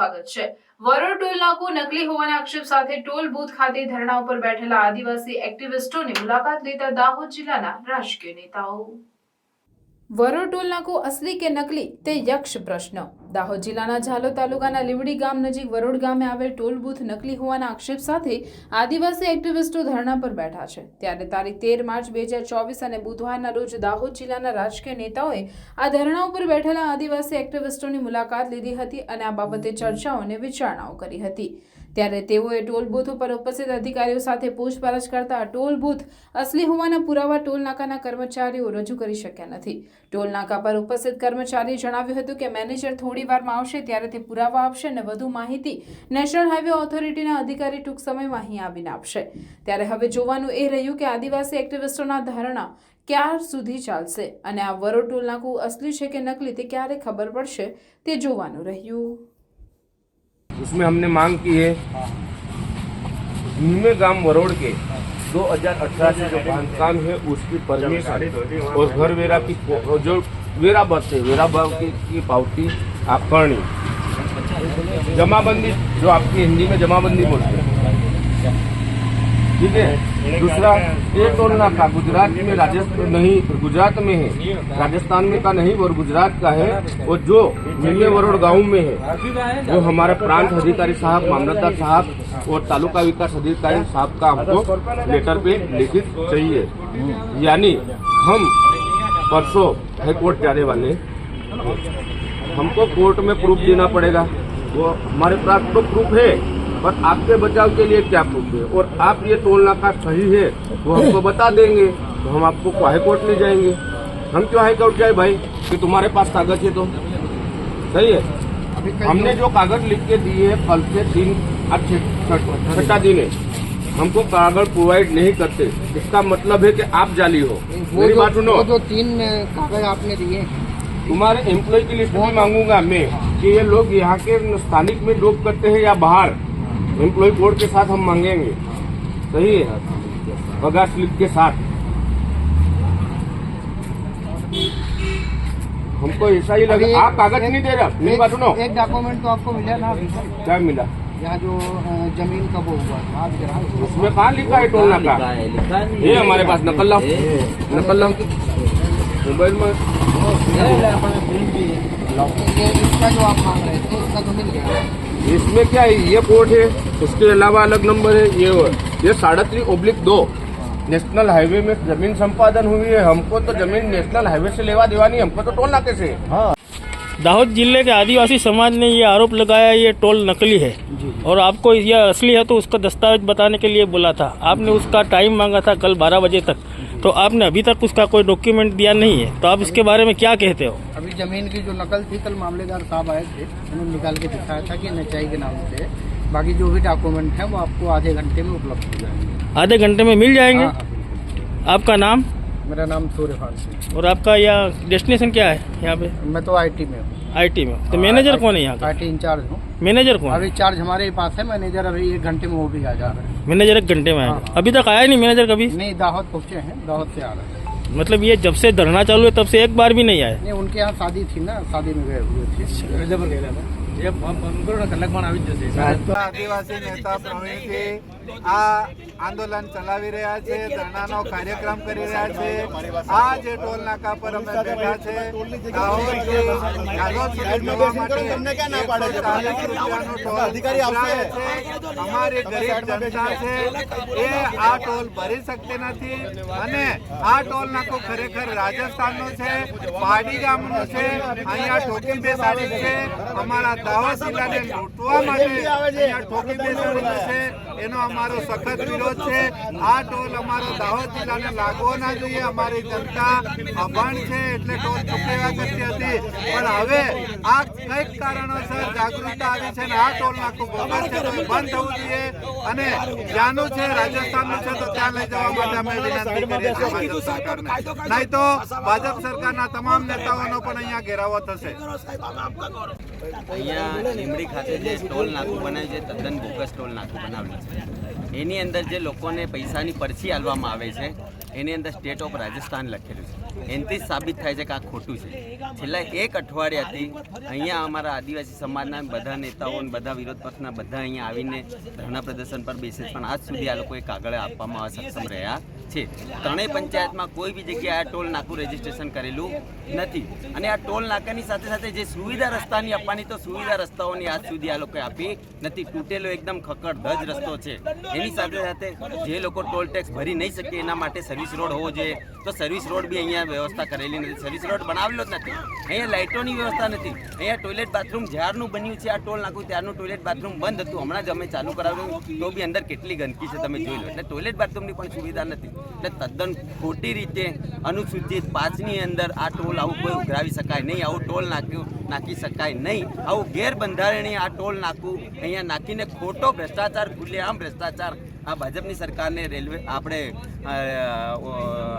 સ્વાગત છે। વરોડ ટોલ નાકું નકલી હોવાના આક્ષેપ સાથે ટોલ બૂથ ખાતે ધરણા ઉપર બેઠેલા આદિવાસી એક્ટિવિસ્ટોની મુલાકાત લેતા દાહોદ જિલ્લાના રાજકીય નેતાઓ। વરોડ ટોલ નાકું અસલી કે નકલી તે યક્ષ પ્રશ્ન। દાહોદ જિલ્લાના ઝાલોદ તાલુકાના લીવડી ગામ નજીક વરોડ ગામે આવેલ ટોલ બૂથ નકલી હોવાના આક્ષેપ સાથે આદિવાસી એક્ટિવિસ્ટો ધરણા પર બેઠા છે। ત્યારે તારીખ 13 માર્ચ 2024 અને બુધવારના રોજ દાહોદ જિલ્લાના રાજકીય નેતાઓએ આ ધરણા ઉપર બેઠેલા આદિવાસી એક્ટિવિસ્ટોની મુલાકાત લીધી હતી અને આ બાબતે ચર્ચાઓ અને વિચારણાઓ કરી હતી। ત્યારે તેઓએ ટોલ બૂથ ઉપર ઉપસ્થિત અધિકારીઓ સાથે પૂછપરછ કરતા ટોલ બૂથ અસલી હોવાના પુરાવા ટોલ નાકાના કર્મચારીઓ રજૂ કરી શક્યા નથી। ટોલ નાકા પર ઉપસ્થિત કર્મચારીએ જણાવ્યું હતું કે મેનેજર થોડી વારમાં આવશે ત્યારે તે પુરાવા આપશે અને વધુ માહિતી નેશનલ હાઈવે ઓથોરિટીના અધિકારી ટૂંક સમયમાં અહીં આવીને આપશે। ત્યારે હવે જોવાનું એ રહ્યું કે આદિવાસી એક્ટિવિસ્ટોના ધરણા ક્યાર સુધી ચાલશે અને આ વરોડ ટોલ નાકું અસલી છે કે નકલી તે ક્યારે ખબર પડશે તે જોવાનું રહ્યું। उसमें हमने मांग की है भीमे गांव वरोड़ के 2018 से जो बांधकाम है उसकी परमिशन और घर वेरा की जो वेरा बस है वेरा की पावती आप करनी, जमाबंदी जो आपकी हिंदी में जमाबंदी बोलते हैं, ठीक है। दूसरा ये टोल नाका गुजरात में राजस्थान नहीं गुजरात में है, राजस्थान में का नहीं और गुजरात का है। और जो मिलने वरोड़ गांव में है वो हमारे प्रांत अधिकारी साहब, मामलतदार साहब और तालुका विकास अधिकारी साहब का हमको लेटर पे लिखित चाहिए। यानी हम परसों हाई कोर्ट जाने वाले, हमको कोर्ट में प्रूफ देना पड़ेगा। वो हमारे पास तो प्रूफ है पर आपके बचाव के लिए क्या प्रूफ है और आप ये टोल नाका सही है वो हमको बता देंगे तो हम आपको हाई कोर्ट ले जाएंगे। हम क्यों हाई कोर्ट जाए भाई कि तुम्हारे पास कागज है तो सही है। हमने जो कागज लिख के दिए है कल से 6 दिन है, हमको कागज प्रोवाइड नहीं करते, इसका मतलब है कि आप जाली हो। मेरी बात सुनो, जो 3 कागज आपने दिए तुम्हारे एम्प्लॉय की लिस्ट भी मांगूंगा मैं कि ये लोग यहाँ के स्थानिक में जॉब करते हैं या बाहर, एम्प्लॉय कोड के साथ हम मांगेंगे, सही है, पगार स्लिप के साथ। हमको ऐसा ही लगा आप कागज नहीं दे रहा। मेरी बात सुनो, एक डॉक्यूमेंट तो आपको मिला ना? क्या मिला? यहाँ जो जमीन का वो हुआ था उसमें कहाँ लिखा है टोल नाका? ये हमारे पास नकल लाओ, नकल लाओ मोबाइल में। इसका जो आप मांग रहे थे इसका तो मिल गया। इसमें क्या है, ये कोड है, उसके अलावा अलग नंबर है। ये 37/2 नेशनल हाईवे में जमीन संपादन हुई है। हमको तो जमीन नेशनल हाईवे से लेवा देवा नहीं, हमको तो टोल नाके से। हाँ। दाहोद जिले के आदिवासी समाज ने ये आरोप लगाया ये टोल नकली है और आपको यह असली है तो उसका दस्तावेज बताने के लिए बोला था। आपने उसका टाइम मांगा था कल 12 बजे तक, तो आपने अभी तक उसका कोई डॉक्यूमेंट दिया नहीं है, तो आप इसके बारे में क्या कहते हो? अभी जमीन की जो नकल थी कल मामलेदार साहब आए थे, उन्होंने निकाल के दिखाया था कि नचाई के नाम से। बाकी जो भी डॉक्यूमेंट है वो आपको आधे घंटे में उपलब्ध हो जाएंगे। आधे घंटे में मिल जाएंगे? हाँ। आपका नाम? मेरा नाम सूर्यकांत सिंह। और आपका यहाँ डेस्टिनेशन क्या है यहाँ पे? मैं तो IT में हूँ। IT में। तो मैनेजर कौन है यहाँ का? IT इंचार्ज हूँ। मैनेजर कौन? अभी चार्ज हमारे पास है, मैनेजर अभी 1 घंटे में वो भी आ जा रहा है। मैनेजर 1 घंटे में आएगा? हाँ। अभी तक आया नहीं मैनेजर कभी? नहीं, दाहोद पहुँचे हैं, दाहोद से आ रहे हैं। मतलब ये जब से धरना चालू है तब से एक बार भी नहीं आया? नहीं, उनके यहाँ शादी थी ना, शादी में गए हुए थे। आदिवासी नेता प्रवीणजी आ आंदोलन चलावी रह्या छे, धरणानो कार्यक्रम करी रह्या छे। आ जे टोल नाका पर अमे बेठा छे दाहोदથી ઝાલોદ સુધી જવા માટે 140 રૂપિયાનો ટોલ अधिकारी આવશે છે। અમારી ગરીબ જનતા છે એ આ ટોલ ભરી શકતી નથી અને આ ટોલ નાકો ખરેખર રાજસ્થાનનો છે, પાડી ગામનો છે। અહીંયા ઠોકી બેસાડી છે, અમારા દાહોદ જિલ્લાને લૂંટવા માટે અહીંયા ઠોકી બેસાડેલું છે, એનો અમારો સખત વિરોધ છે। આ ટોલ અમારો દાહોદ જિલ્લાને લાગવો ના જોઈએ। અમારી જનતા અભણ છે એટલે ટોલ ચૂકવ્યા કરતી હતી, પણ હવે આ કઈક કારણોસર જાગૃતતા આવી છે ને આ ટોલ નાકું બોગસ છે તો બંધ થવું જોઈએ અને જ્યાંનું છે રાજસ્થાનનું છે તો ત્યાં લઈ જવા માટે અમે વિનંતી કરીએ છીએ ભાજપ સરકારને, નહીં તો ભાજપ સરકારના તમામ નેતાઓનો પણ અહીંયા ઘેરાવો થશે। અહીંયા લીમડી ખાતે જે ટોલ નાકું બનાવ્યું છે તદ્દન બોગસ ટોલ નાકું બનાવેલું છે। એની અંદર જે લોકોને પૈસાની પરચી આલવામાં આવે છે એની અંદર સ્ટેટ ઓફ રાજસ્થાન લખેલું છે. એનાથી જ સાબિત થાય છે કે આ ખોટું છે. છેલ્લા એક અઠવાડિયાથી અહીંયા અમારા આદિવાસી સમાજના બધા નેતાઓ અને બધા વિરોધ પક્ષના બધા અહીંયા આવીને ધરણા પ્રદર્શન પર બેસે છે, પણ આજ સુધી આ લોકોએ કાગળ આપવામાં સક્ષમ રહ્યા છે. ત્રણેય પંચાયતમાં કોઈ બી જગ્યાએ આ ટોલ નાકું રજીસ્ટ્રેશન કરેલું નથી. અને આ ટોલ નાકાની સાથે સાથે જે સુવિધા રસ્તાની આપવાની તો સુવિધા રસ્તાઓની આજ સુધી આ લોકોએ આપી નથી. તૂટેલો એકદમ ખકડધજ રસ્તો છે. એની સાથે સાથે જે લોકો ટોલ ટેક્સ ભરી નહીં શકે એના માટે સર્વિસ રોડ હોવો જોઈએ, તો સર્વિસ રોડ બી અહીંયા વ્યવસ્થા કરેલી નથી. સર્વિસ રોડ બનાવેલો જ નથી. અહીંયા લાઇટોની વ્યવસ્થા નથી. અહીંયા ટોયલેટ બાથરૂમ જ્યારનું બન્યું છે આ ટોલ નાકું ત્યારનું ટોયલેટ બાથરૂમ બંધ હતું. હમણાં જ અમે ચાલુ કરાવ્યું તો બી અંદર કેટલી ગંદકી છે તમે જોઈ લો. એટલે ટોયલેટ બાથરૂમની પણ સુવિધા નથી. એટલે તદ્દન ખોટી રીતે અનુસૂચિત 5ની અંદર આ ટોલ આવું કોઈ ઉઘરાવી શકાય નહીં. આવું ટોલ નાખી શકાય નહીં. આવું ગેરબંધારણીય આ ટોલ નાકું અહીંયા નાખીને ખોટો ભ્રષ્ટાચાર, ખુલ્લેઆમ ભ્રષ્ટાચાર આ ભાજપની સરકારને રેલવે આપણે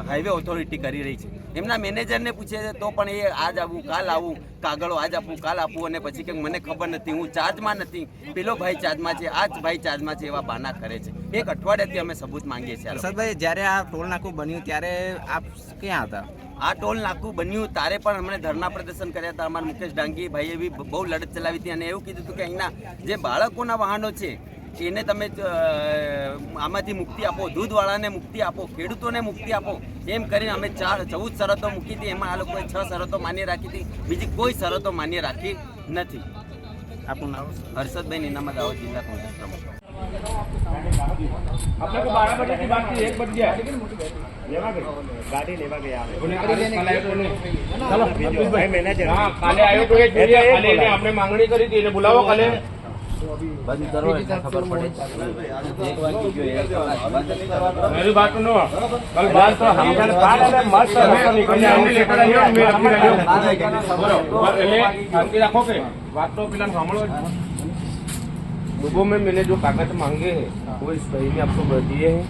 હાઈવે ઓથોરિટી કરી રહી છે. એમના મેનેજરને પૂછે છે તો પણ એ આજ આવું કાલ આવું, કાગળો આજ આપું કાલ આપું, અને પછી કે મને ખબર નથી, હું ચાર્જમાં નથી, પેલો ભાઈ ચાર્જમાં છે, આ જ ભાઈ ચાર્જમાં છે, એવા બહાના કરે છે. એક અઠવાડિયાથી અમે સબૂત માંગીએ છીએ. હર્ષદભાઈ, જ્યારે આ ટોલ નાકું બન્યું ત્યારે આપ ક્યાં હતા? આ ટોલ નાકું બન્યું તારે પણ અમને ધરણા પ્રદર્શન કર્યા હતા. અમારા મુકેશ ડાંગી ભાઈએ બી બહુ લડત ચલાવી હતી અને એવું કીધું હતું કે અહીંના જે બાળકોના વાહનો છે એને તમે આમાંથી મુક્તિ આપો, દૂધવાળાને મુક્તિ આપો, ખેડૂતોને મુક્તિ આપો, એમ કરીને અમે 14 શરતો મૂકી હતી. એમાં આ લોકોએ 6 શરતો માન્ય રાખી હતી. બીજી કોઈ શરતો માન્ય રાખી નથી. આપનું નામ? હર્ષદભાઈ નીનામા, દાહોદ જિલ્લા કોંગ્રેસ પ્રમુખ. अपने को 12 बजे की बात थी, 1 बज गया। गाड़ी लेवा गया चलो भाई मैनेजर हाँ, काले आयो तो एक मीडिया काले ने हमने मांगनी करी थी, इन्हें बुलाओ काले। मेरी बात सुनो, कल बात तो हम मस्त लेकर रखो के बात तो फिलहाल सामने लोगों में मैंने जो कागज मांगे हैं वो इस भाई ने आपको दिए हैं।